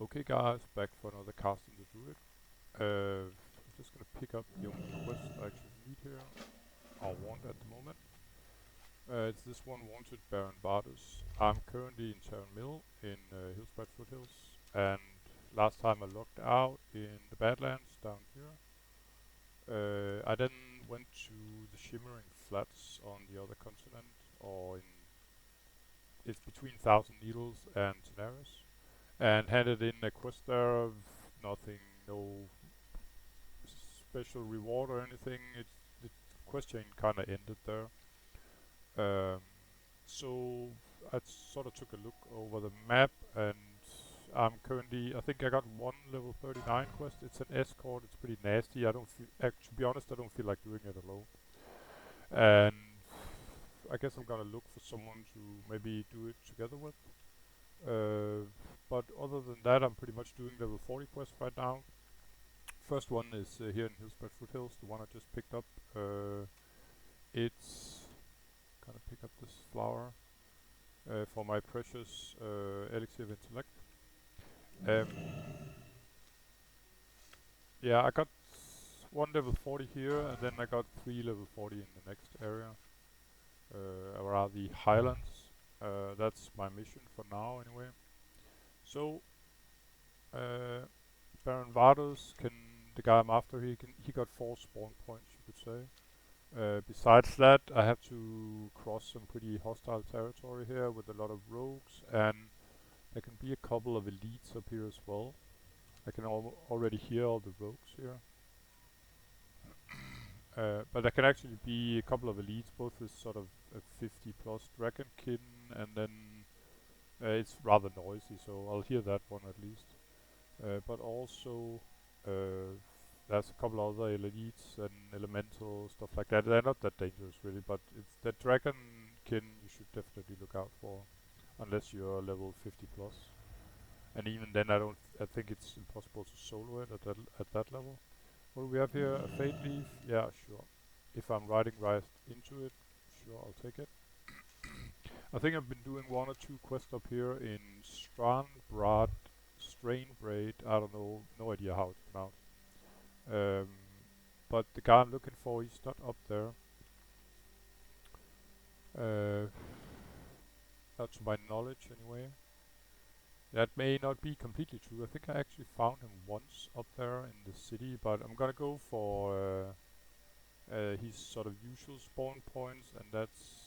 Okay guys, back for another cast in the druid. I'm just gonna pick up the only quest I actually need here, or want at the moment. It's this one, Wanted Baron Vardus. I'm currently in Terran Mill in Hillsbrad Foothills, and last time I logged out in the Badlands down here. I then went to the Shimmering Flats on the other continent, or in it's between Thousand Needles and Tenaris, and handed in a quest there of nothing, no special reward or anything. It's the quest chain kind of ended there. Um, so I sort of took a look over the map, and I'm currently, I think I got one level 39 quest. It's an escort. It's pretty nasty. I don't feel, to be honest, I don't feel like doing it alone. And I guess I'm gonna look for someone to maybe do it together with. Uh, but other than that, I'm pretty much doing level 40 quest right now. First one is here in Hillsbrad Foothills, the one I just picked up. It's gonna pick up this flower for my precious elixir of intellect. Um, yeah, I got one level 40 here, and then I got 3 level 40 in the next area, around the Highlands. That's my mission for now, anyway. So, uh, Baron Vardus can, the guy I'm after, he got 4 spawn points, you could say. Besides that, I have to cross some pretty hostile territory here with a lot of rogues, and there can be a couple of elites up here as well. I can already hear all the rogues here. But there can actually be a couple of elites, both with sort of a 50 plus dragonkin, and then it's rather noisy, so I'll hear that one at least. But also, there's a couple other elites and elemental stuff like that. They're not that dangerous really, but it's the dragonkin you should definitely look out for, unless you're level 50 plus. And even then, I think it's impossible to solo it at that level. What do we have here? A fate leaf? Yeah, sure. If I'm riding right into it, sure, I'll take it. I think I've been doing one or two quests up here in Strandbrad, Strainbraid. I don't know, no idea how it's pronounced. Um, but the guy I'm looking for, he's not up there. Uh, not to my knowledge, anyway. That may not be completely true. I think I actually found him once up there in the city, but I'm gonna go for his sort of usual spawn points, and that's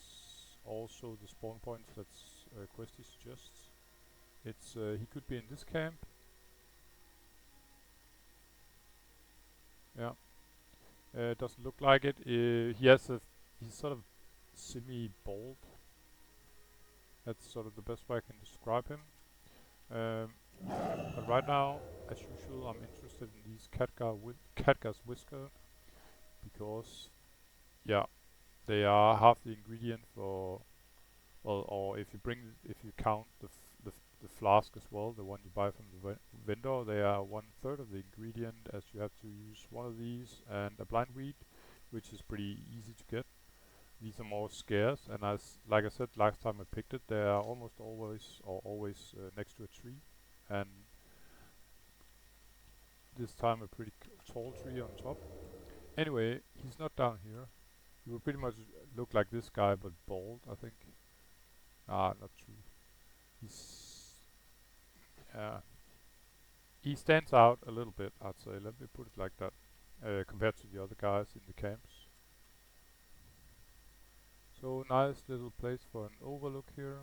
also the spawn points that's Questy suggests. It's he could be in this camp. Yeah, doesn't look like it. He's sort of semi-bald. That's sort of the best way I can describe him. Um, but right now, as usual, I'm interested in these Khadgar's whisker because, yeah, they are half the ingredient for, well, or if you count the flask as well, the one you buy from the vendor, they are 1/3 of the ingredient, as you have to use one of these and a blind weed, which is pretty easy to get. These are more scarce, and like I said last time I picked it, they are almost always next to a tree, and this time a pretty tall tree on top. Anyway, he's not down here. He will pretty much look like this guy, but bald, I think. Ah, not true. He's uh, he stands out a little bit, I'd say. Let me put it like that, compared to the other guys in the camps. So nice little place for an overlook here.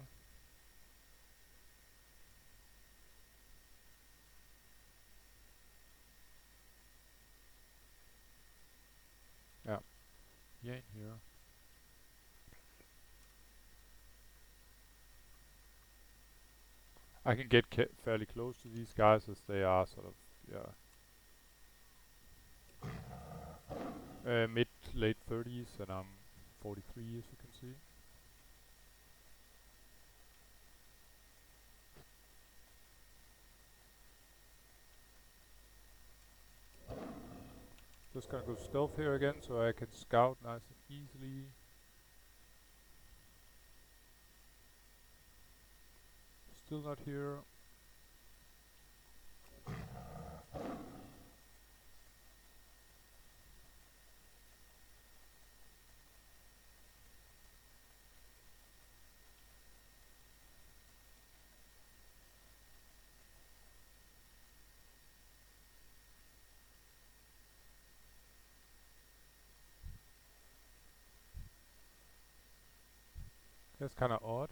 Yeah, he ain't here. I can get fairly close to these guys as they are sort of, mid late 30s, and I'm 43, as you can see. Just gonna go stealth here again so I can scout nice and easily. Still not here. That's kind of odd.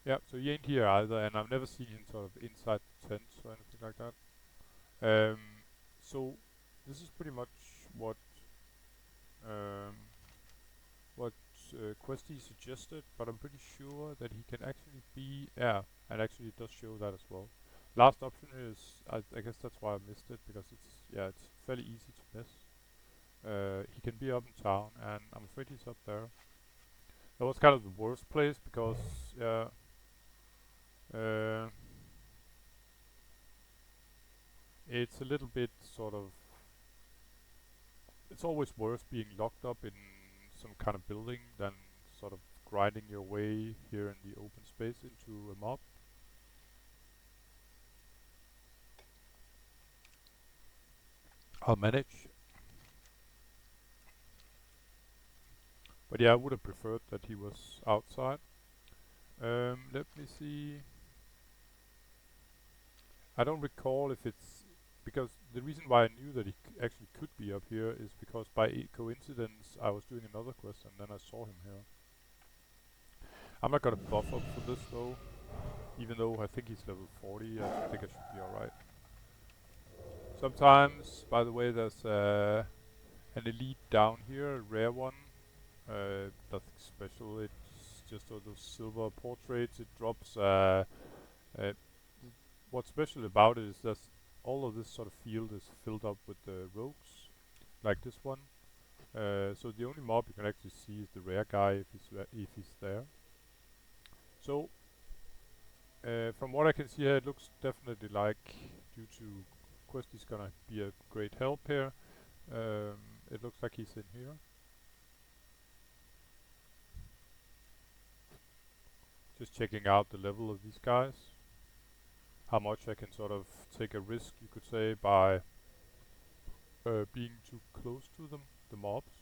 Yeah, so he ain't here either, and I've never seen him sort of inside the tents or anything like that. Um, so this is pretty much what um, what Questy suggested, but I'm pretty sure that he can actually be, yeah, and actually it does show that as well. Last option is, I guess that's why I missed it, because it's fairly easy to miss. He can be up in town, and I'm afraid he's up there. That was kind of the worst place because, yeah, uh, it's a little bit sort of, it's always worse being locked up in some kind of building than sort of grinding your way here in the open space into a mob. I'll manage. But yeah, I would have preferred that he was outside. Let me see. I don't recall if it's because the reason why I knew that he actually could be up here is because by coincidence I was doing another quest and then I saw him here. I'm not gonna buff up for this though, even though I think he's level 40. I think I should be alright. Sometimes, by the way, there's an elite down here, a rare one. Nothing special. It's just all those silver portraits. It drops. Uh, what's special about it is that all of this sort of field is filled up with the rogues, like this one. So the only mob you can actually see is the rare guy if he's there. So from what I can see here, it looks definitely like due to Questy's gonna be a great help here. It looks like he's in here. Just checking out the level of these guys. How much I can sort of take a risk, you could say, by being too close to them, the mobs.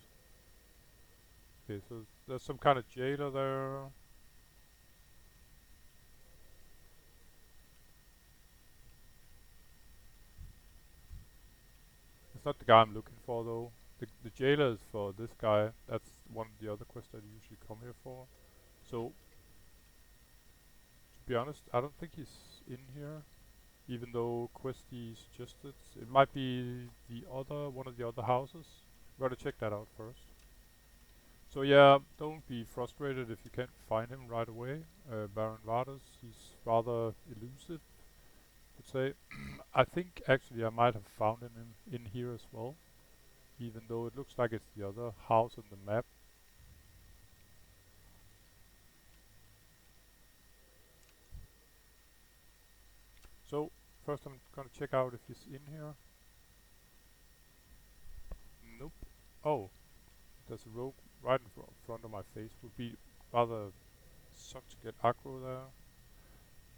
Okay, so there's some kind of jailer there. It's not the guy I'm looking for though. The jailer is for this guy. That's one of the other quests I usually come here for. So, to be honest, I don't think he's in here. Even though Questy suggested it might be the other one of the other houses. Gotta check that out first. So yeah, don't be frustrated if you can't find him right away. Baron Vardus, he's rather elusive, I would say. I think actually I might have found him in here as well, even though it looks like it's the other house on the map. So first I'm gonna check out if he's in here. Nope. Oh, there's a rogue right in front of my face. Would be rather suck to get aggro there.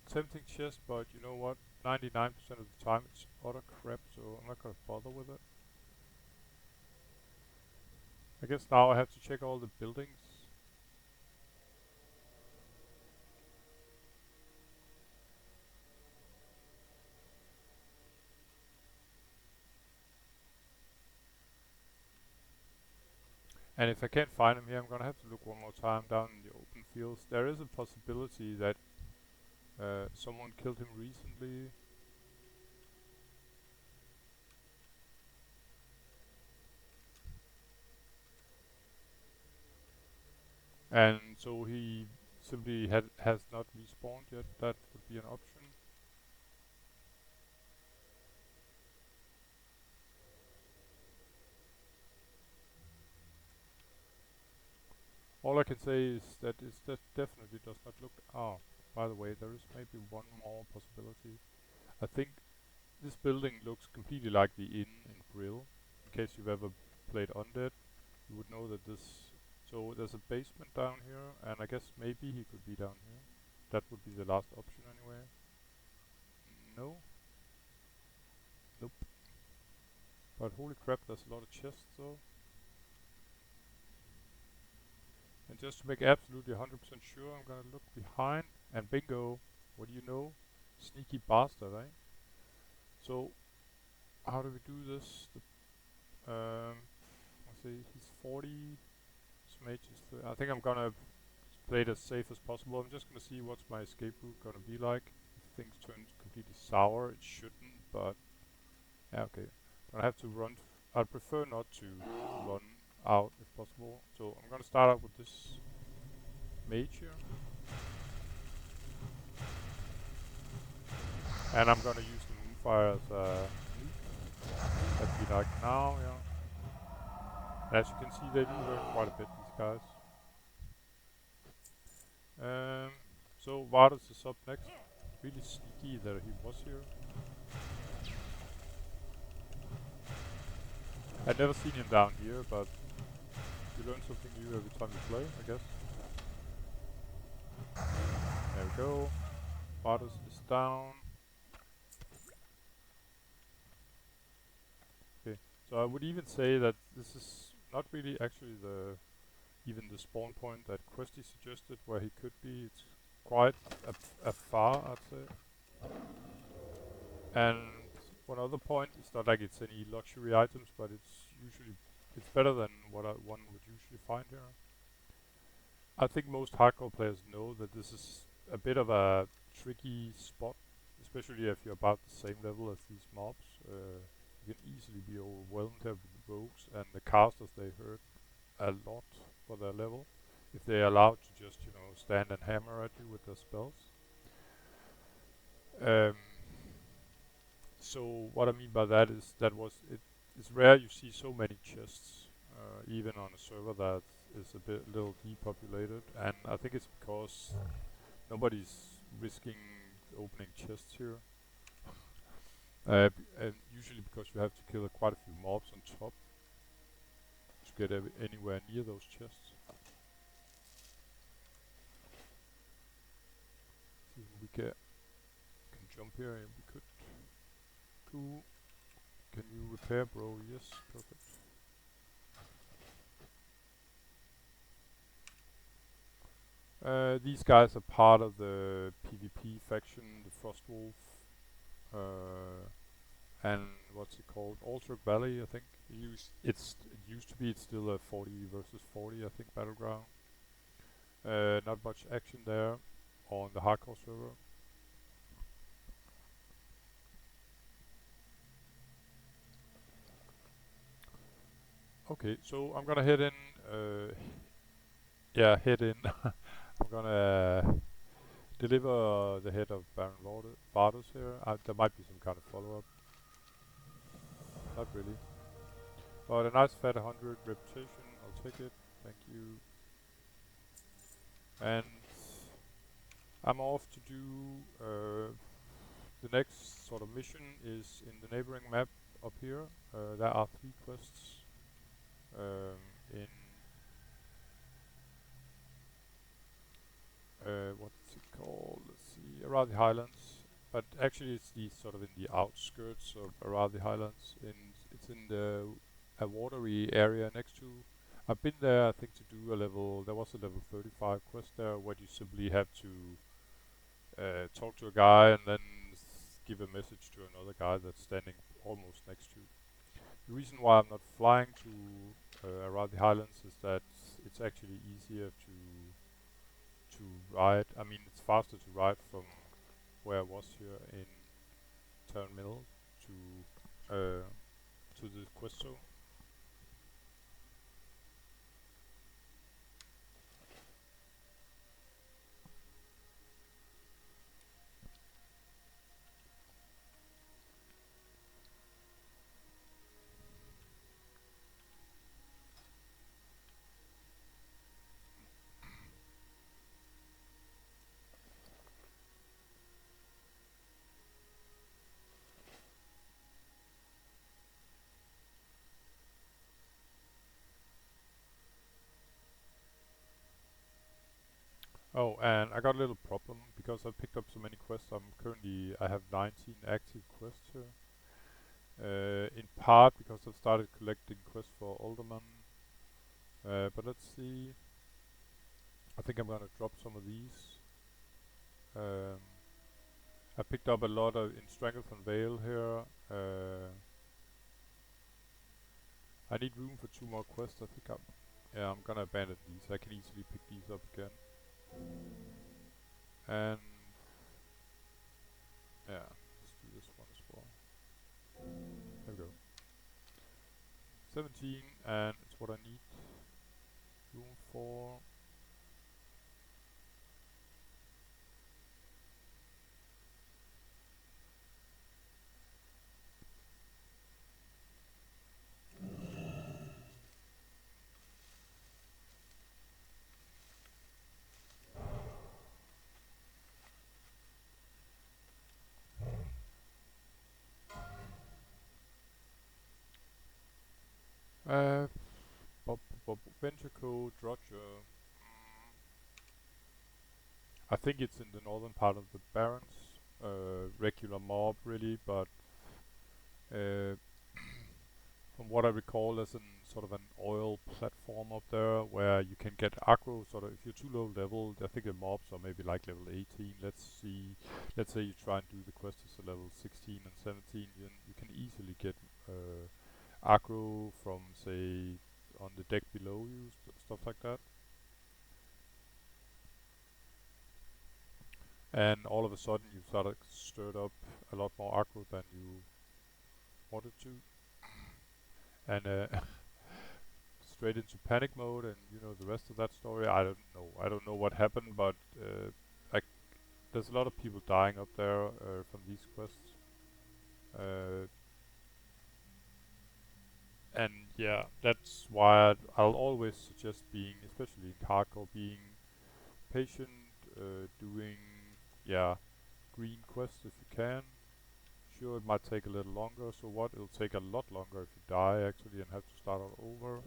Tempting chest, but you know what? 99% of the time it's utter crap, so I'm not gonna bother with it. I guess now I have to check all the buildings. And if I can't find him here, I'm gonna have to look one more time down in the open fields. There is a possibility that someone killed him recently. And so he simply has not respawned yet. That would be an option. All I can say is that definitely does not look. Oh, by the way, there is maybe one more possibility. I think this building looks completely like the inn in Brill. In case you've ever played Undead, you would know that this. So there's a basement down here, and I guess maybe he could be down here. That would be the last option anyway. No, nope. But holy crap, there's a lot of chests though. And just to make absolutely 100% sure, I'm gonna look behind, and bingo. What do you know? Sneaky bastard, eh? So how do we do this? Let's see, he's 40. This mage is I think I'm gonna play it as safe as possible. I'm just gonna see what's my escape route gonna be like. If things turn completely sour, it shouldn't, but yeah, okay. I have to run. I'd prefer not to run out if possible. So I'm gonna start out with this mage here, and I'm gonna use the moonfire as a nuke. That'd be like now, yeah. And as you can see, they do hurt quite a bit, these guys. Um, so Vardus is up next. Really sneaky that he was here. I'd never seen him down here, but you learn something new every time you play, I guess. There we go. Vardus is down. Okay, so I would even say that this is not really actually even the spawn point that Questy suggested where he could be. It's quite a far, I'd say. And one other point, it's not like it's any luxury items, but it's better than what one would usually find here. I think most hardcore players know that this is a bit of a tricky spot, especially if you're about the same level as these mobs. You can easily be overwhelmed here with the rogues, and the casters they hurt a lot for their level if they're allowed to just stand and hammer at you with their spells. Um, so what I mean by that is it's rare you see so many chests, even on a server that is a little depopulated, and I think it's because nobody's risking opening chests here. And usually because you have to kill quite a few mobs on top to get anywhere near those chests. See if we can jump here, and we could. Cool. Can you repair, bro? Yes, perfect. These guys are part of the PvP faction, the Frostwolf, and what's it called? Altruck Valley, I think. It used to be. It's still a 40 versus 40, I think, battleground. Not much action there on the hardcore server. Okay, so I'm gonna head in. Yeah, head in. I'm gonna deliver the head of Baron Vardus here. There might be some kind of follow-up. Not really. But a nice fat 100 reputation. I'll take it. Thank you. And I'm off to do the next sort of mission is in the neighboring map up here. There are 3 quests in what's it called? Let's see, Arathi Highlands. But actually, it's sort of in the outskirts of Arathi Highlands. It's in a watery area next to. I've been there, I think, to do a level. There was a level 35 quest there, where you simply have to talk to a guy and then give a message to another guy that's standing almost next to you. The reason why I'm not flying to Arathi Highlands is that it's actually easier to ride. I mean, it's faster to ride from where I was here in Turn Mill to the quest zone. Oh, and I got a little problem because I picked up so many quests. I have 19 active quests here. In part because I've started collecting quests for Alderman. But let's see. I think I'm gonna drop some of these. Um, I picked up a lot of in Strangleton Vale here. I need room for 2 more quests. I think I'm gonna abandon these. I can easily pick these up again. And yeah, let's do this one as well. There we go. 17, and it's what I need room for. Uh, Ventricle Drudger. I think it's in the northern part of the Barrens. Regular mob, really, but uh, from what I recall, there's sort of an oil platform up there where you can get aggro. Sort of, if you're too low level, I think the mobs are maybe like level 18. Let's say you try and do the quest as a level 16 and 17. You can easily get aggro from, say, on the deck below you, stuff like that. And all of a sudden you've sort of stirred up a lot more aggro than you wanted to. And straight into panic mode, and you know the rest of that story. I don't know what happened, but I, there's a lot of people dying up there from these quests. Uh, and yeah, that's why I'll always suggest being, especially in hardcore, being patient, doing, yeah, green quests if you can. Sure, it might take a little longer, so what? It'll take a lot longer if you die actually and have to start all over.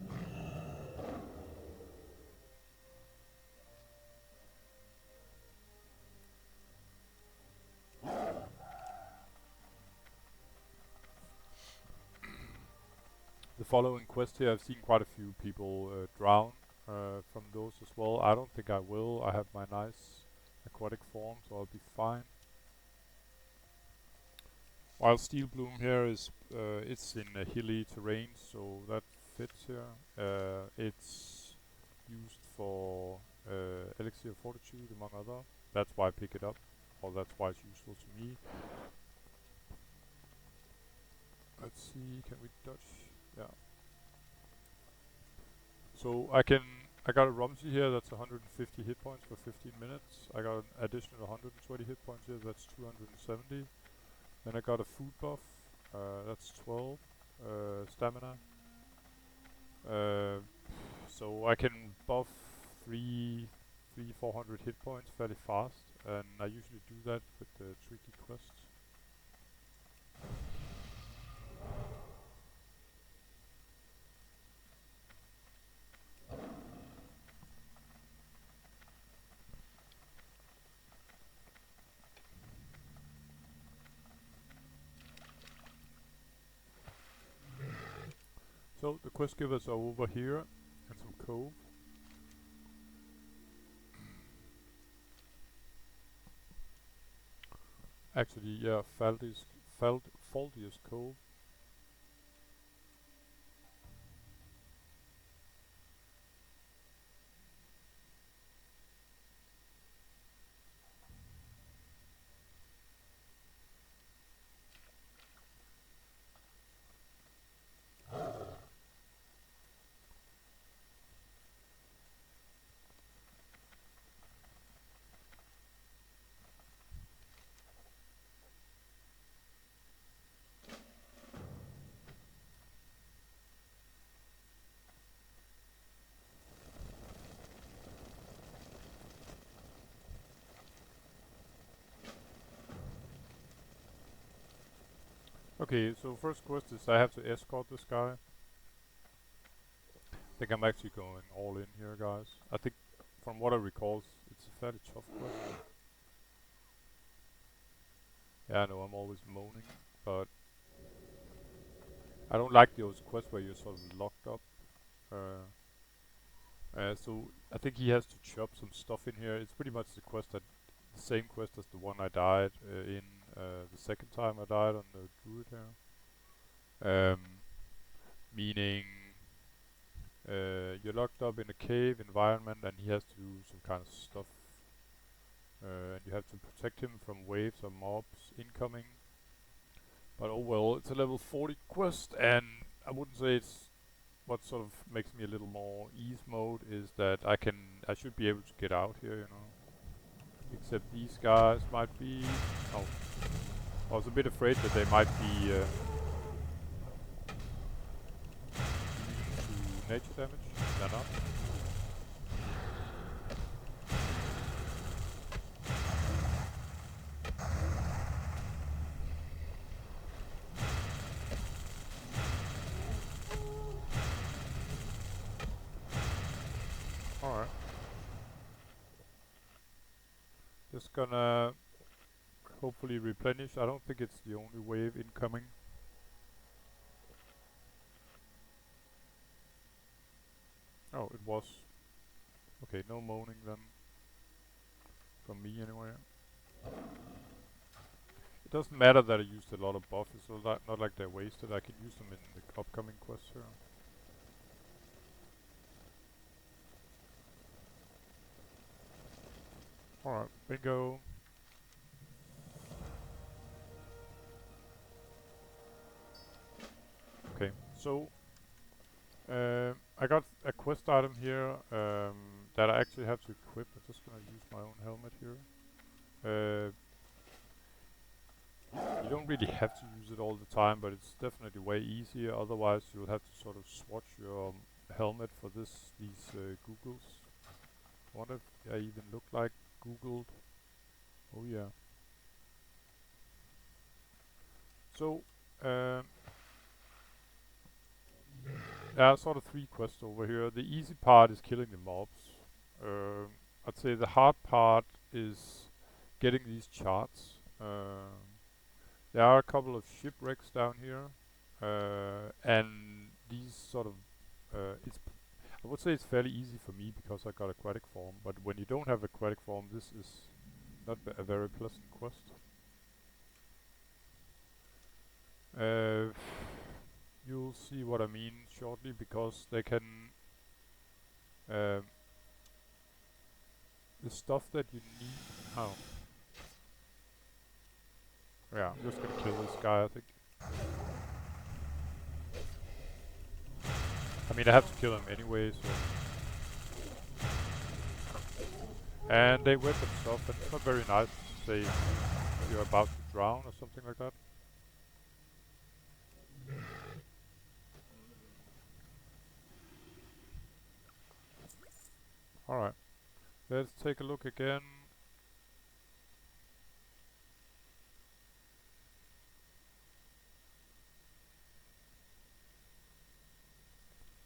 The following quest here, I've seen quite a few people drown from those as well. I don't think I will. I have my nice aquatic form, so I'll be fine. While Steel Bloom here is, it's in a hilly terrain, so that fits here. It's used for Elixir of Fortitude, among other. That's why I pick it up, or that's why it's useful to me. Let's see, can we dodge? Yeah. So I got a Rumsey here, that's 150 hit points for 15 minutes. I got an additional 120 hit points here, that's 270. Then I got a food buff, that's 12 stamina. So I can buff 400 hit points fairly fast, and I usually do that with the tricky quests. So the quest givers are over here, and some cove. Actually, yeah, Faldius Cove. Okay, so first quest is I have to escort this guy. I think I'm actually going all in here, guys. I think, from what I recall, it's a fairly tough quest. Yeah, I know I'm always moaning, but I don't like those quests where you're sort of locked up. So I think he has to chop some stuff in here. It's pretty much the quest that the same quest as the one I died in the second time I died on the druid here. Meaning you're locked up in a cave environment and he has to do some kind of stuff. And you have to protect him from waves of mobs incoming. But oh well, it's a level 40 quest, and I wouldn't say it's what sort of makes me a little more ease mode is that I should be able to get out here, you know. Except these guys might be... Oh. I was a bit afraid that they might be immune to nature damage. They're not. Alright. Just gonna hopefully replenish. I don't think it's the only wave incoming. Oh, it was. Okay, no moaning then. From me anyway. It doesn't matter that I used a lot of buffs, so not like they're wasted. I can use them in the upcoming quests here. Alright, bingo. Okay, so I got a quest item here that I actually have to equip. I'm just gonna use my own helmet here. You don't really have to use it all the time, but it's definitely way easier. Otherwise, you'll have to sort of swatch your helmet for these googles. I wonder if I even look like googled. Oh yeah. So, there are sort of three quests over here. The easy part is killing the mobs. I'd say the hard part is getting these charts. There are a couple of shipwrecks down here, and these sort of I would say it's fairly easy for me because I got aquatic form. But when you don't have aquatic form, this is not a very pleasant quest. You'll see what I mean shortly because they can the stuff that you need. Oh. Yeah, I'm just gonna kill this guy, I think. I mean, I have to kill him anyway, so... And they weapon stuff, and it's not very nice to say you're about to drown or something like that. Alright, let's take a look again.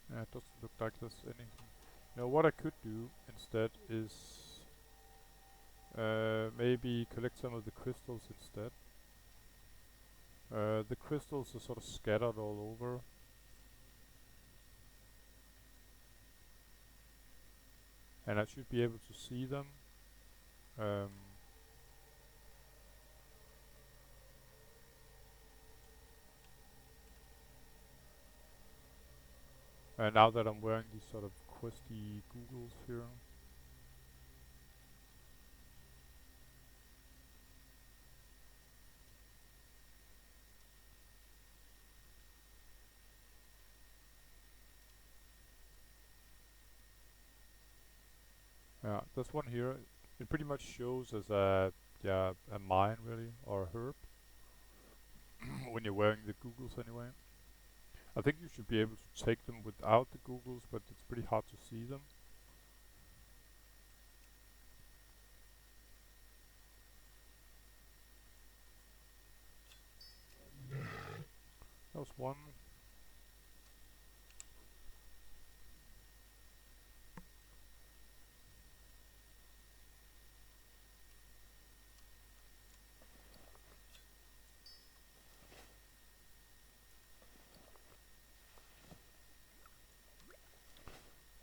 It doesn't look like there's anything. Now what I could do instead is maybe collect some of the crystals instead. The crystals are sort of scattered all over. And I should be able to see them. And now that I'm wearing these sort of questy googles here. Yeah, this one here, it pretty much shows as a mine really, or a herb. When you're wearing the googles anyway. I think you should be able to take them without the googles, but it's pretty hard to see them. That was one.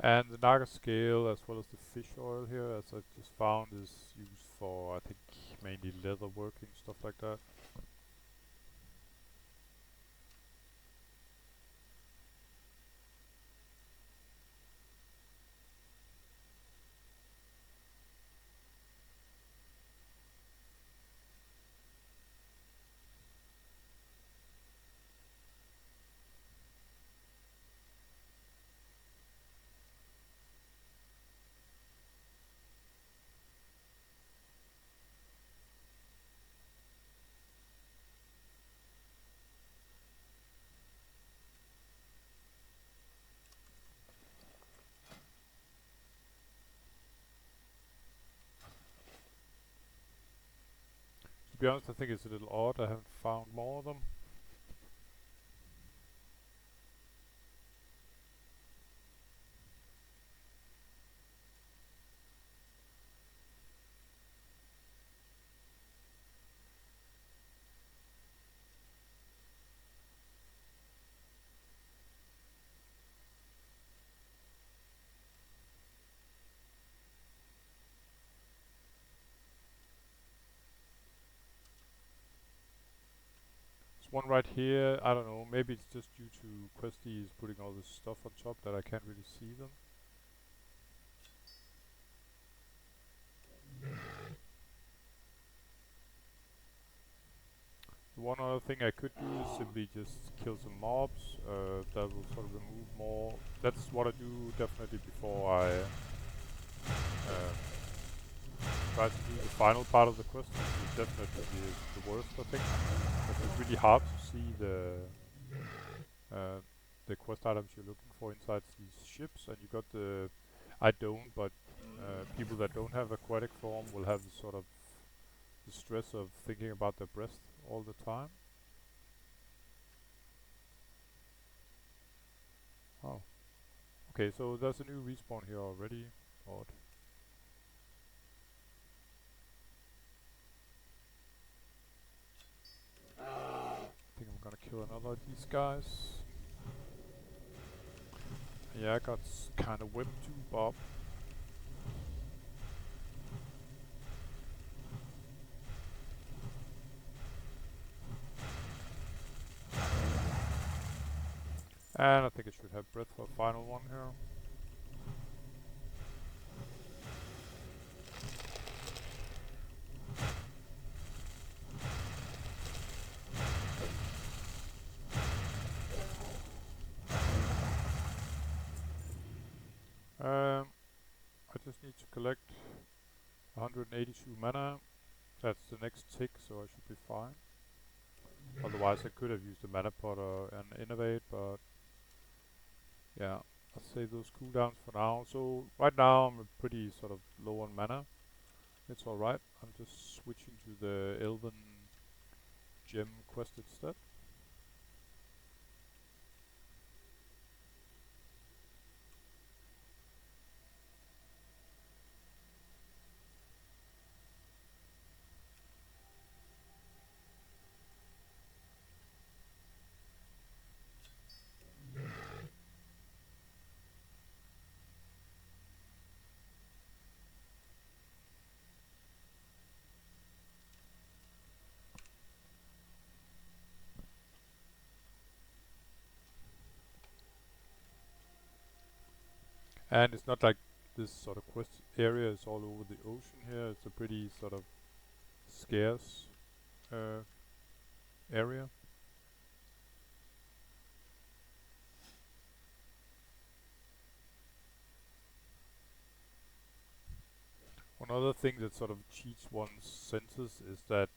And the Naga scale, as well as the fish oil here, as I just found, is used for, I think, mainly leather working, stuff like that. To be honest, I think it's a little odd. I haven't found more of them. There's one right here. I don't know. Maybe it's just due to Questy is putting all this stuff on top that I can't really see them. The one other thing I could do is simply just kill some mobs. That will sort of remove more. That's what I do definitely before I try to do the final part of the quest, which is definitely the worst, I think. Because it's really hard to see the quest items you're looking for inside these ships, and you got the... I don't, but people that don't have aquatic form will have the sort of the stress of thinking about their breath all the time. Oh. Okay, so there's a new respawn here already. Odd. I think I'm gonna kill another of these guys. Yeah, I got kinda whipped too, Bob. And I think I should have breath for a final one here. I just need to collect 182 mana. That's the next tick, so I should be fine. Otherwise I could have used the mana potter and innovate, but yeah, I'll save those cooldowns for now. So right now I'm pretty sort of low on mana. It's alright. I'm just switching to the Elven Gem quest instead. And it's not like this sort of quest area is all over the ocean here. It's a pretty sort of scarce area. One other thing that sort of cheats one's senses is that,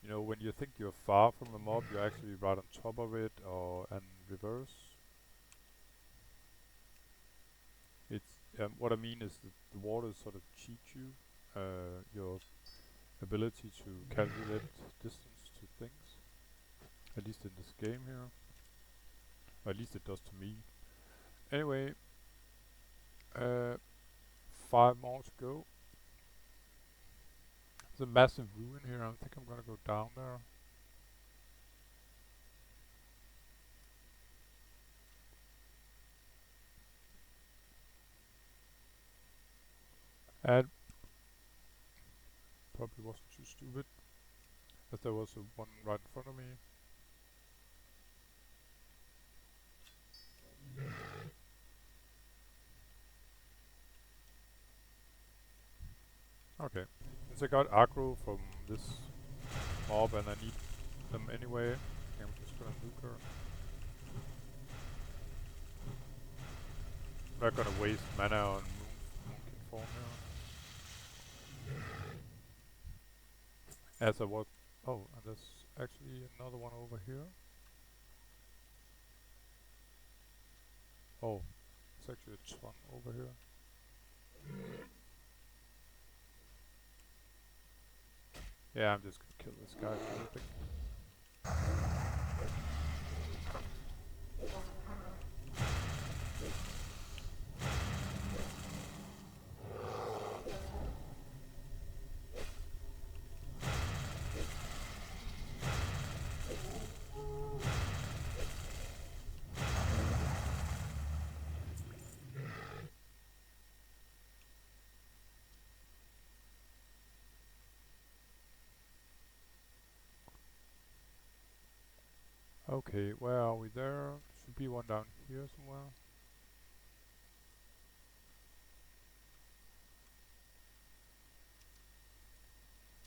you know, when you think you're far from a mob, you're actually right on top of it, or and reverse. It's what I mean is that the water sort of cheats you, your ability to calculate distance to things. At least in this game here. Or at least it does to me. Anyway, uh, 5 more to go. There's a massive ruin here. I think I'm gonna go down there. And probably wasn't too stupid, as there was one right in front of me. Okay, since I got aggro from this mob and I need them anyway, I'm just gonna nuke her. I'm not gonna waste mana on Moonkin Form here. As I was... Oh, and there's actually another one over here. Oh, it's actually a ton over here. Yeah, I'm just gonna kill this guy for everything. Okay, where are we there? Should be one down here somewhere.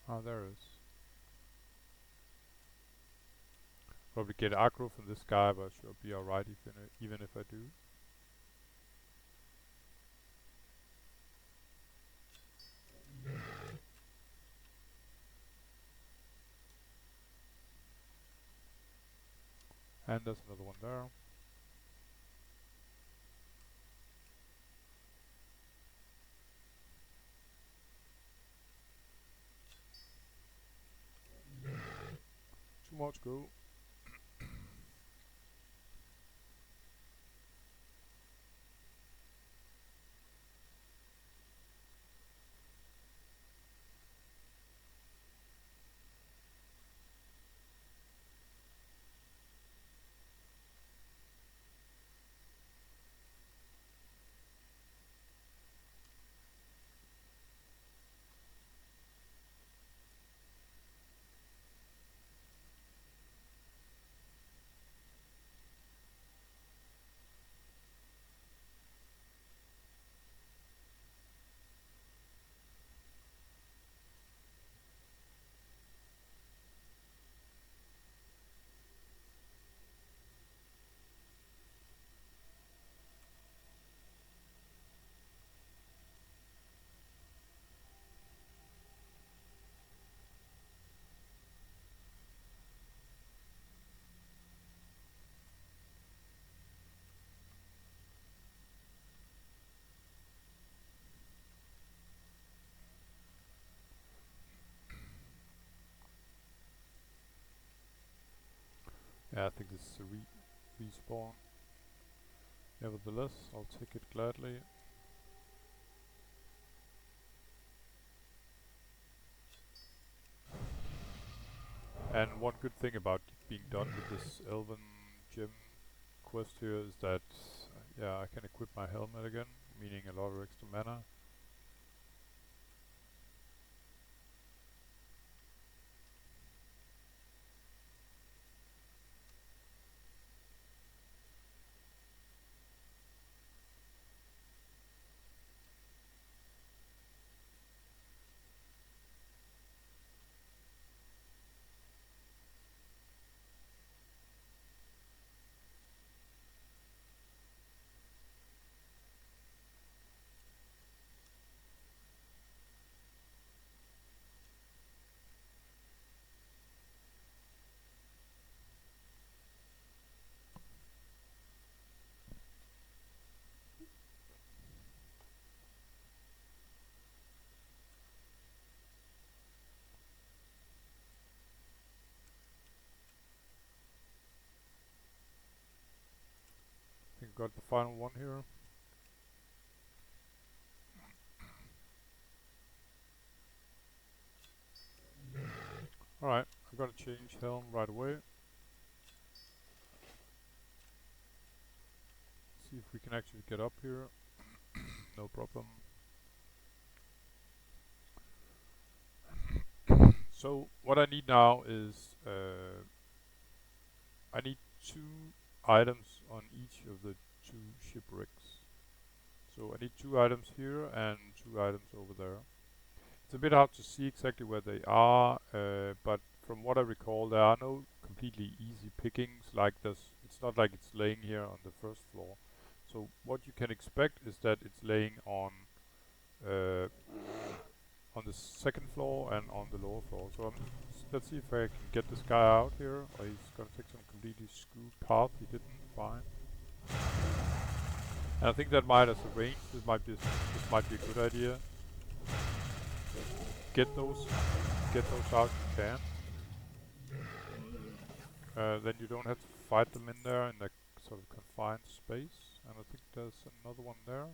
Ah, there is. Probably get aggro from this guy, but should be alright even if I do. And there's another one there. Two more to go. Yeah, I think this is a respawn. Nevertheless, I'll take it gladly. And one good thing about being done with this Elven Gem quest here is that, yeah, I can equip my helmet again, meaning a lot of extra mana. I think I got the final one here. Alright, I'm gonna change helm right away. See if we can actually get up here. No problem. So what I need now is I need 2 items on each of the 2 shipwrecks. So I need 2 items here and 2 items over there. It's a bit hard to see exactly where they are, but from what I recall, there are no completely easy pickings like this. It's not like it's laying here on the first floor. So what you can expect is that it's laying uh, on the second floor and on the lower floor. So let's see if I can get this guy out here. Or he's gonna take some completely screwed path he didn't find. And I think that might, as a range, this might be a good idea. Get those out if you can. Then you don't have to fight them in there in that sort of confined space. And I think there's another one there.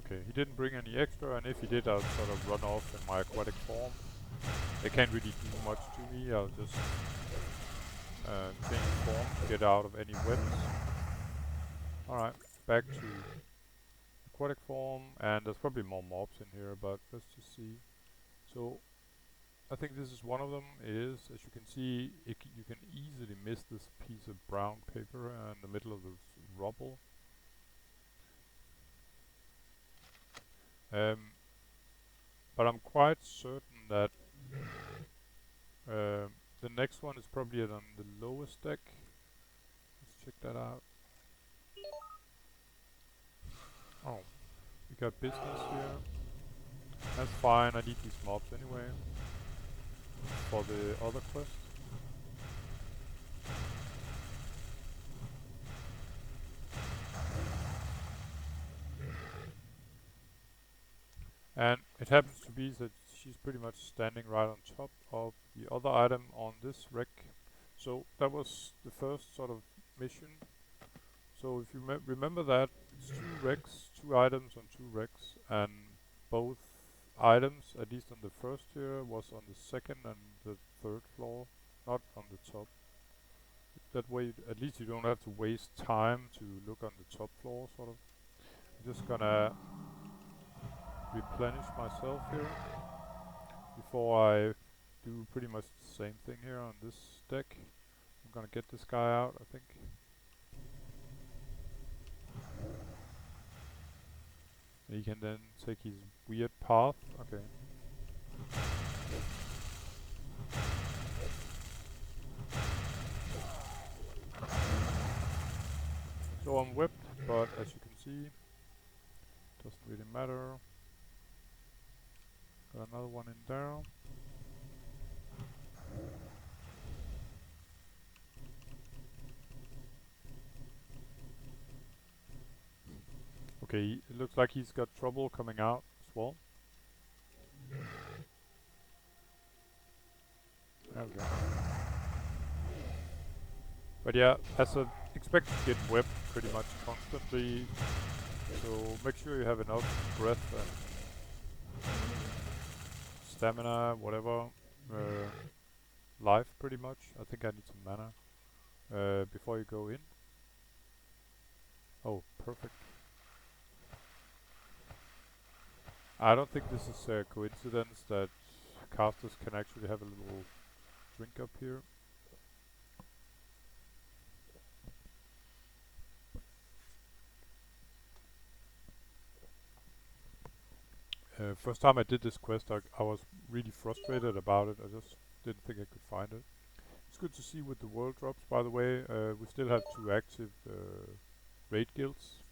Okay, he didn't bring any extra, and if he did, I'll sort of run off in my aquatic form. They can't really do much to me. I'll just change form to get out of any webs. Alright, back to aquatic form, and there's probably more mobs in here, but let's just see. So I think this is one of them. It is, as you can see, you can easily miss this piece of brown paper in the middle of the rubble. But I'm quite certain that the next one is probably on the lowest deck. Let's check that out. Oh, we got business here. That's fine, I need these mobs anyway for the other quest. And it happens to be that she's pretty much standing right on top of the other item on this wreck. So that was the first sort of mission. So if you remember that, it's 2 wrecks, 2 items on 2 wrecks, and both items, at least on the first tier, was on the second and the third floor, not on the top. That way, at least you don't have to waste time to look on the top floor, sort of. I'm just gonna replenish myself here before I do pretty much the same thing here on this deck. I'm gonna get this guy out, I think. He can then take his weird path. Okay. So I'm whipped, but as you can see, doesn't really matter. Got another one in there. Okay, it looks like he's got trouble coming out as well. There we go. But yeah, as I expect to get whipped pretty much constantly, so make sure you have enough breath and stamina, whatever, life pretty much. I think I need some mana before you go in. Oh, perfect. I don't think this is a coincidence that casters can actually have a little drink up here. First time I did this quest, I was really frustrated about it. I just didn't think I could find it. It's good to see with the world drops, by the way. We still have 2 active raid guilds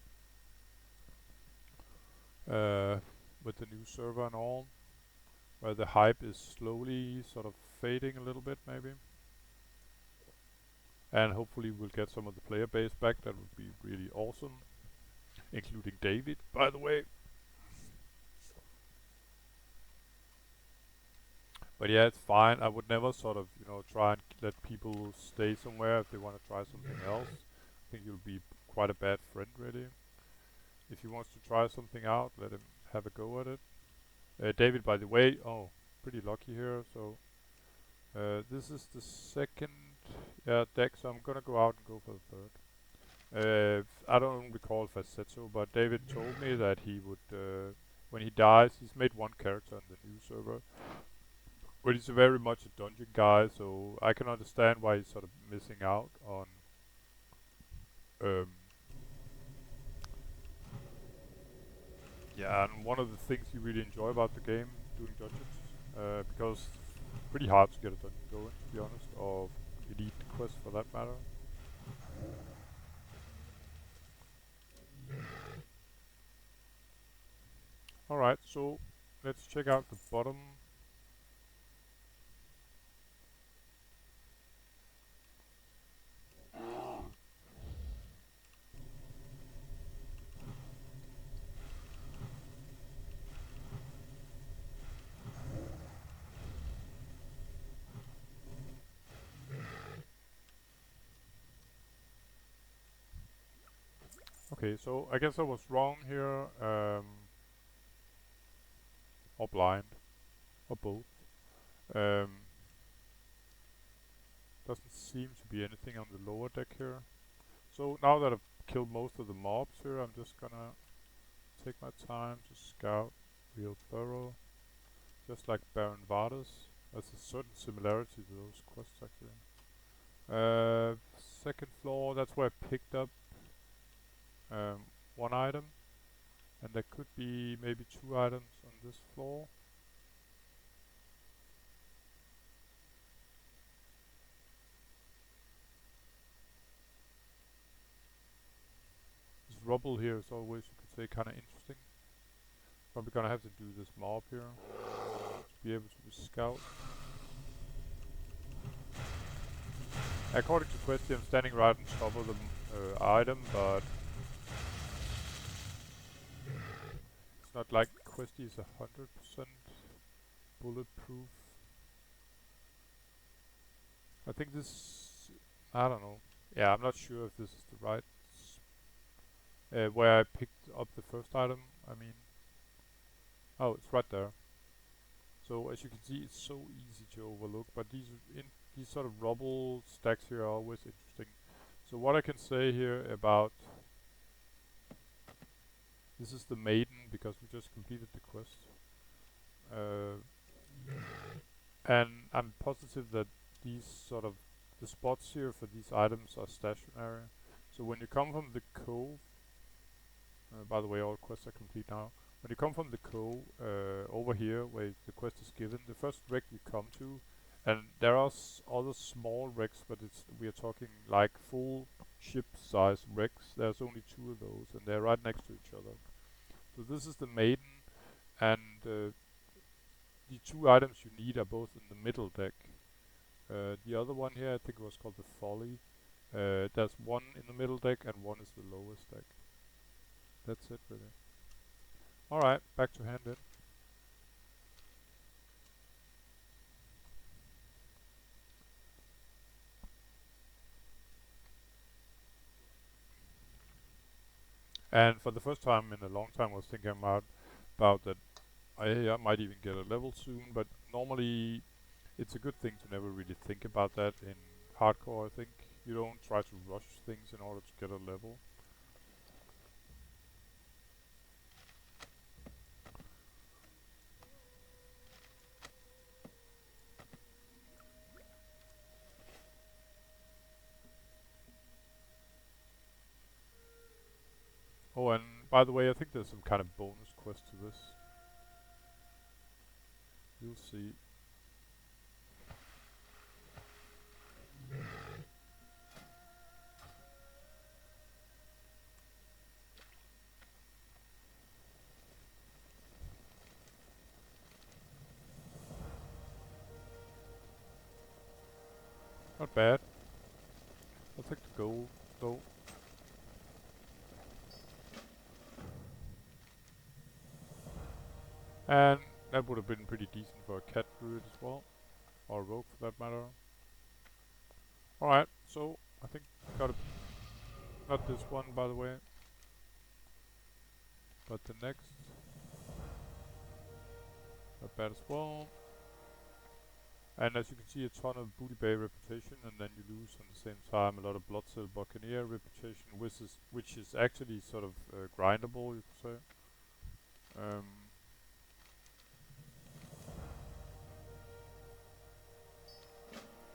with the new server and all, where the hype is slowly sort of fading a little bit, maybe. And hopefully we'll get some of the player base back. That would be really awesome, including David, by the way. But yeah, it's fine. I would never sort of, try and let people stay somewhere if they want to try something else. I think you'll be quite a bad friend, really. If he wants to try something out, let him have a go at it. David, by the way, pretty lucky here. So This is the second deck, so I'm gonna go out and go for the third. I don't recall if I said so, but David told me that he would, when he dies, he's made one character on the new server, but he's very much a dungeon guy, so I can understand why he's sort of missing out on um, yeah, and one of the things you really enjoy about the game, doing dungeons, because it's pretty hard to get a dungeon going, to be honest, or elite quest for that matter. Alright, so let's check out the bottom. Okay, so I guess I was wrong here, or blind, or both. Um, doesn't seem to be anything on the lower deck here. So now that I've killed most of the mobs here, I'm just gonna take my time to scout real thorough, just like Baron Vardus. There's a certain similarity to those quests actually. Second floor, that's where I picked up um, one item, and there could be maybe two items on this floor. This rubble here is always, you could say, kind of interesting. Probably gonna have to do this mob here to be able to scout. According to Questy, I'm standing right on top of the item, but it's not like Questy is 100% bulletproof. I think this, I don't know. Yeah, I'm not sure if this is the right where I picked up the first item. I mean, oh, it's right there. So as you can see, it's so easy to overlook. But these sort of rubble stacks here are always interesting. So what I can say here about this is the maiden because we just completed the quest, and I'm positive that these sort of the spots here for these items are stationary. So when you come from the cove, by the way, all quests are complete now. When you come from the cove over here, where the quest is given, the first wreck you come to, and there are other small wrecks, but we are talking like full ship-size wrecks. There's only two of those, and they're right next to each other. So this is the maiden, and the two items you need are both in the middle deck. The other one here, I think it was called the Folly. There's one in the middle deck, and one is the lowest deck. That's it, really. Alright, back to hand it. And for the first time in a long time, I was thinking about that I might even get a level soon, but normally it's a good thing to never really think about that in hardcore, I think. You don't try to rush things in order to get a level. Oh, and by the way, I think there's some kind of bonus quest to this. You'll see. Not bad. I'll take the gold, though. And that would have been pretty decent for a cat druid as well. Or a rogue for that matter. Alright, so I think got a... Not this one, by the way. But the next. Not bad as well. And as you can see, a ton of Booty Bay reputation, and then you lose at the same time a lot of Bloodsail Buccaneer reputation, which is actually sort of grindable, you could say.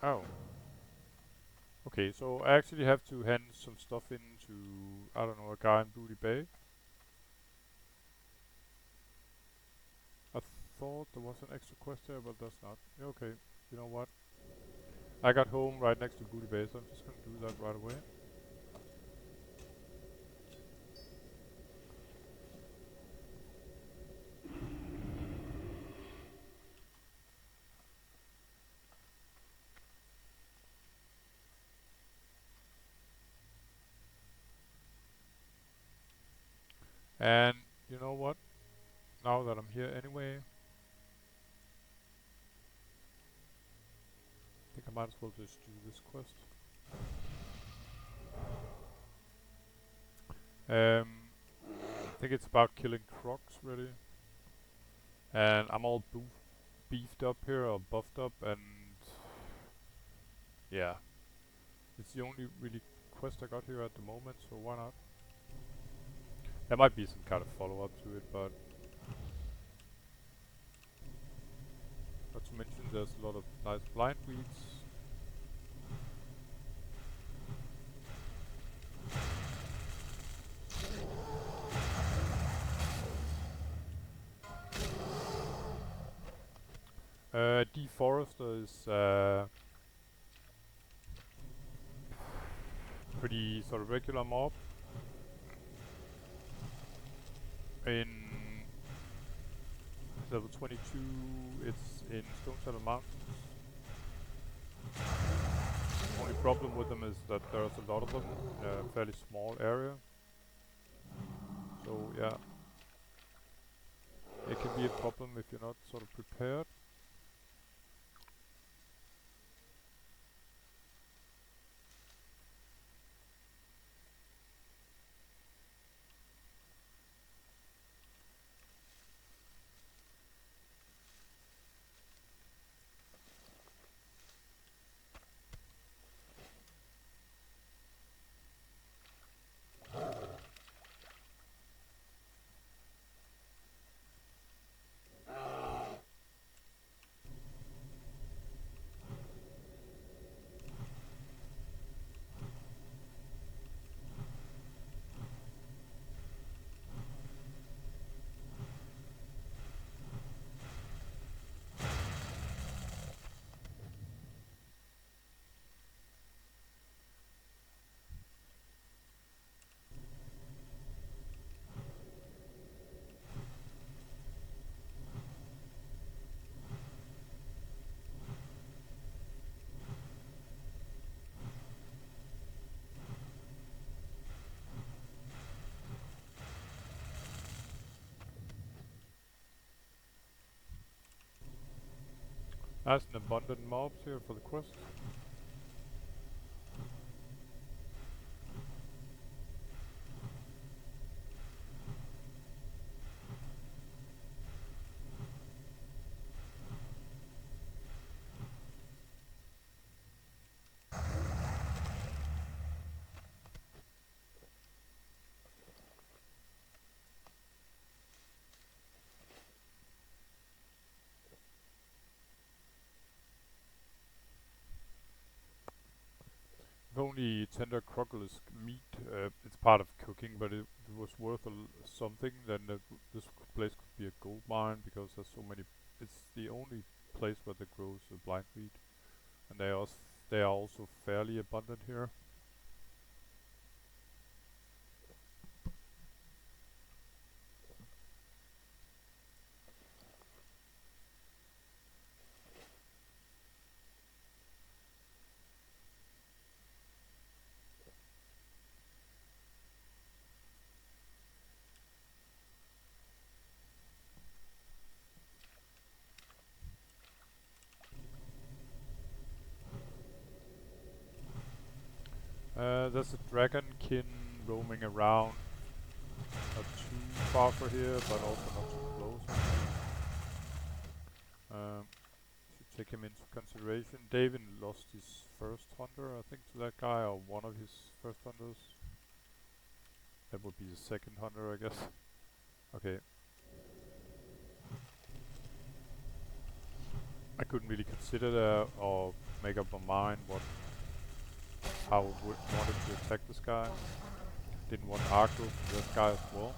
Oh. Okay, so I actually have to hand some stuff in to, I don't know, a guy in Booty Bay. I thought there was an extra quest there, but that's not. Yeah, okay, you know what? I got home right next to Booty Bay, so I'm just gonna do that right away. And you know what? Now that I'm here anyway, I think I might as well just do this quest. I think it's about killing crocs, really. And I'm all beefed up here, or buffed up, and yeah. It's the only really quest I got here at the moment, so why not? There might be some kind of follow-up to it, but not to mention there's a lot of nice blind weeds. Deforester is pretty sort of regular mob. In level 22, it's in Stone Saddle Mountains. Only problem with them is that there's a lot of them in a fairly small area. So yeah, it can be a problem if you're not sort of prepared. That's an abundant mobs here for the quest. If only tender crocodile's meat, it's part of cooking, but it was worth something, then this place could be a gold mine, because there's so many. It's the only place where they grows blind wheat, and they are also fairly abundant here. There's a dragonkin roaming around, not too far from here, but also not too close. Should take him into consideration. David lost his first hunter, I think, to that guy, or one of his first hunters. That would be the second hunter, I guess. Okay. I couldn't really consider that or make up my mind how I wanted to attack this guy. Didn't want Arco for this guy as well.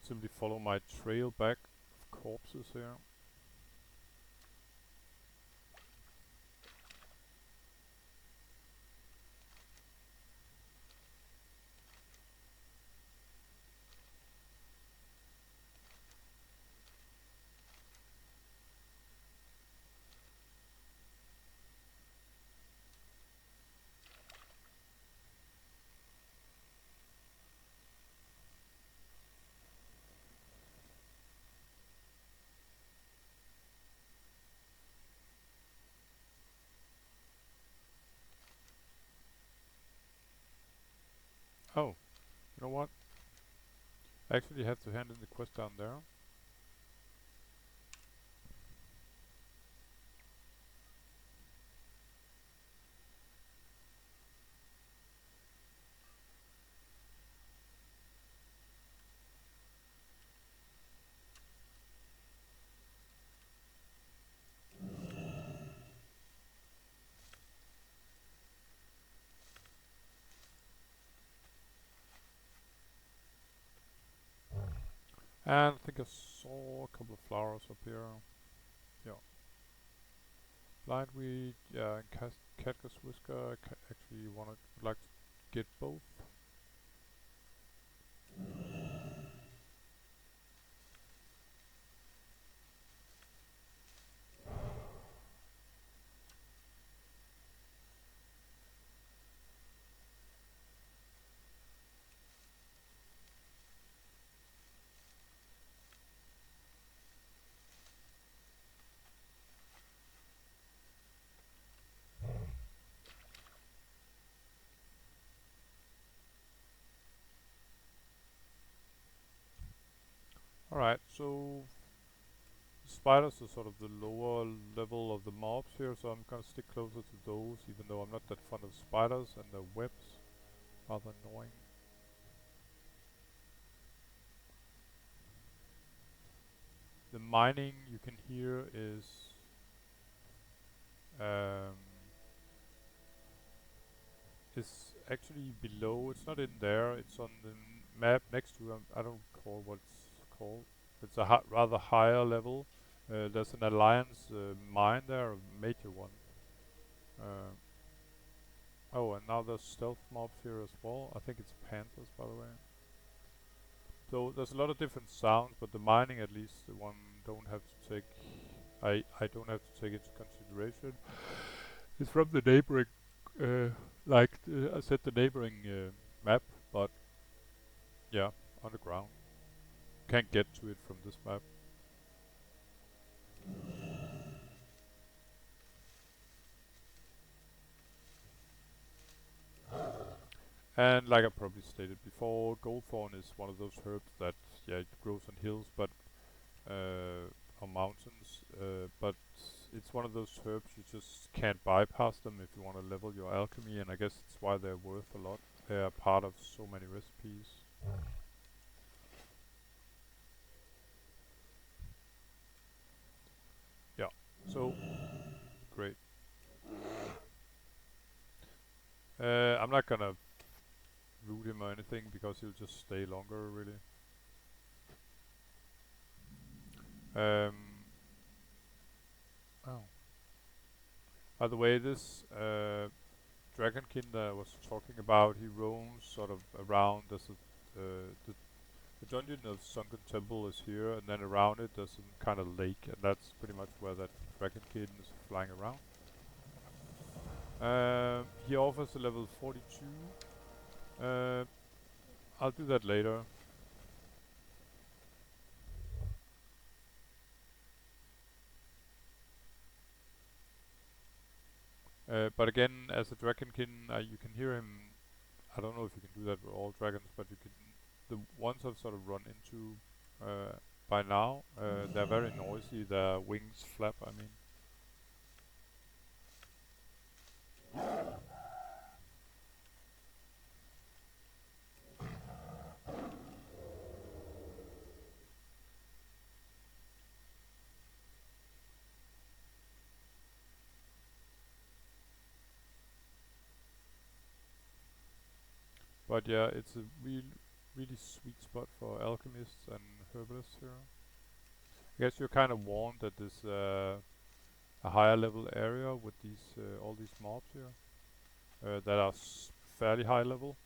simply follow my trail back of corpses here. Oh, you know what? I actually have to hand in the quest down there. And I think I saw a couple of flowers up here. Yeah. Blindweed, yeah, and cactus whisker. I actually would like to get both. Alright, so spiders are sort of the lower level of the mobs here, so I'm gonna stick closer to those, even though I'm not that fond of spiders and their webs. Rather annoying. The mining you can hear um, is actually below. It's not in there. It's on the map next to. I don't recall what it's called. It's a rather higher level. There's an alliance mine there, a major one. Uh, oh, and now there's stealth mobs here as well. I think it's panthers, by the way. So there's a lot of different sounds, but the mining, at least, the one don't have to take. I don't have to take into consideration. It's from the neighboring, I said, the neighboring map, but yeah, underground. Can't get to it from this map. And like I probably stated before, goldthorn is one of those herbs that, yeah, it grows on hills, but on mountains, but it's one of those herbs you just can't bypass them if you want to level your alchemy, and I guess it's why they're worth a lot. They are part of so many recipes. Yeah, so great. I'm not gonna root him or anything because he'll just stay longer, really. Um, oh, by the way, this dragonkin that I was talking about, he roams sort of around. There's the dungeon of Sunken Temple is here, and then around it there's some kind of lake, and that's pretty much where that dragonkin is flying around. He offers a level 42. I'll do that later. But again, as a dragonkin, you can hear him. I don't know if you can do that with all dragons, but you can. The ones I've sort of run into by now, they're very noisy. Their wings flap. I mean, but yeah, it's a real really sweet spot for alchemists and herbalists here. I guess you're kind of warned that this a higher level area with these all these mobs here that are fairly high level,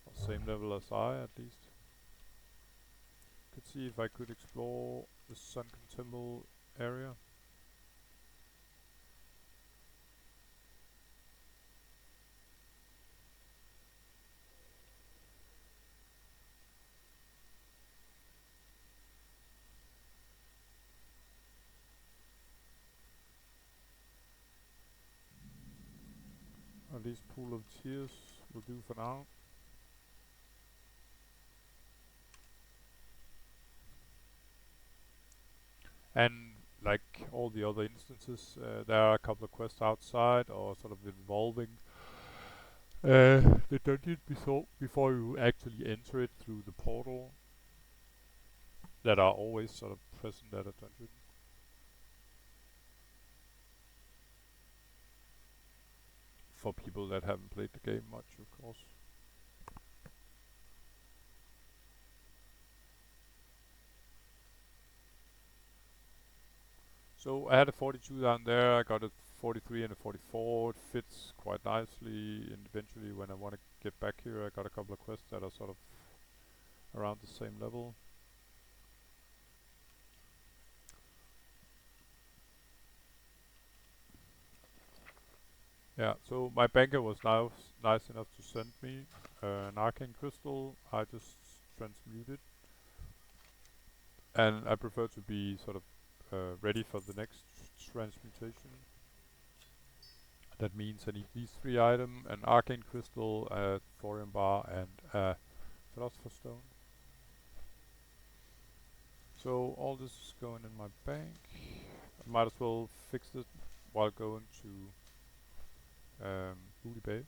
or same level as I at least. Could see if I could explore the Sunken Temple area. At least Pool of Tears will do for now. And like all the other instances, there are a couple of quests outside or sort of involving the dungeon before you actually enter it through the portal that are always sort of present at a dungeon. For people that haven't played the game much, of course. So I had a 42 down there, I got a 43 and a 44. It fits quite nicely, and eventually when I want to get back here, I got a couple of quests that are sort of around the same level. Yeah, so my banker was now nice enough to send me an arcane crystal. I just transmuted, and I prefer to be sort of ready for the next transmutation. That means I need these three items: an arcane crystal, a thorium bar, and a philosopher's stone. So all this is going in my bank. I might as well fix it while going to Booty Bay.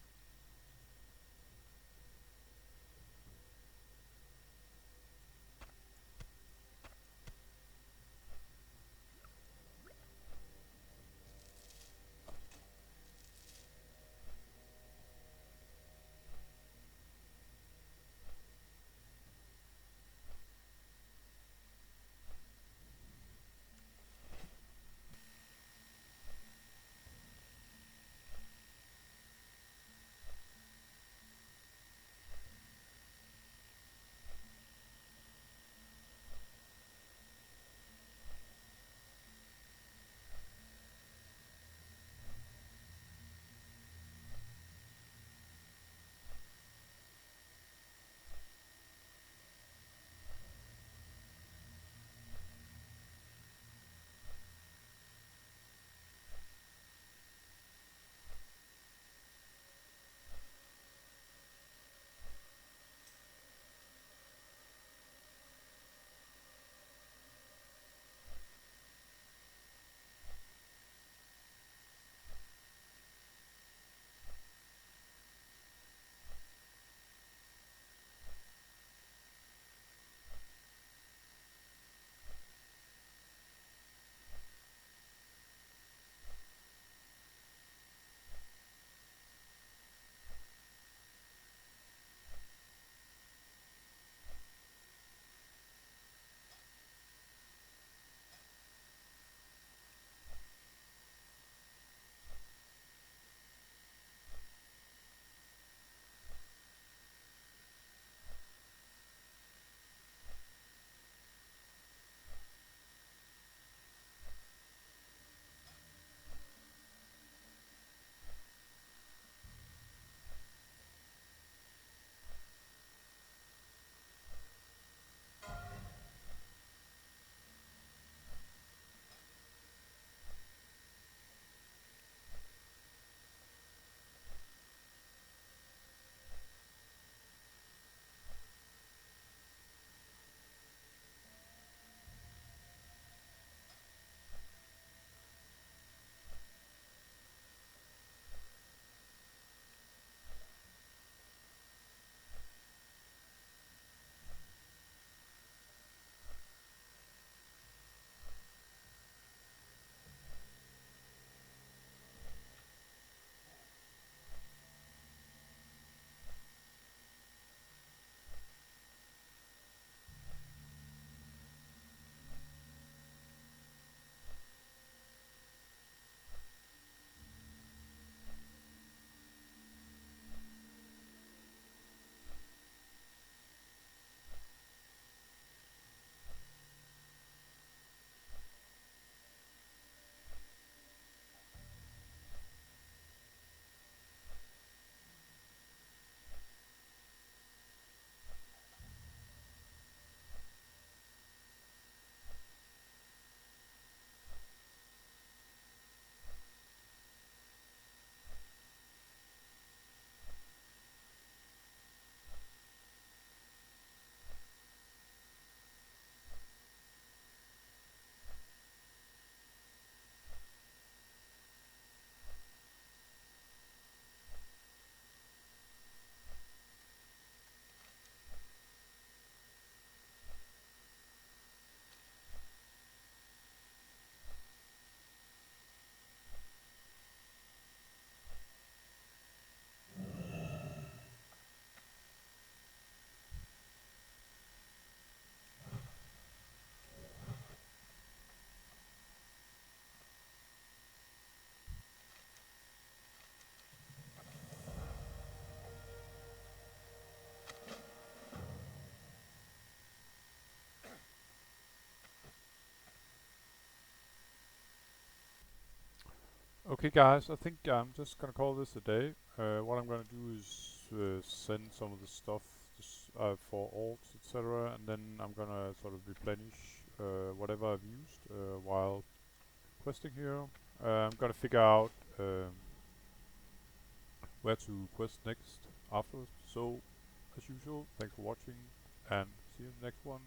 Okay, guys, I think I'm just gonna call this a day. What I'm gonna do is send some of the stuff for alts, etc., and then I'm gonna sort of replenish whatever I've used while questing here. I'm gonna figure out where to quest next afterwards. So, as usual, thanks for watching, and see you in the next one.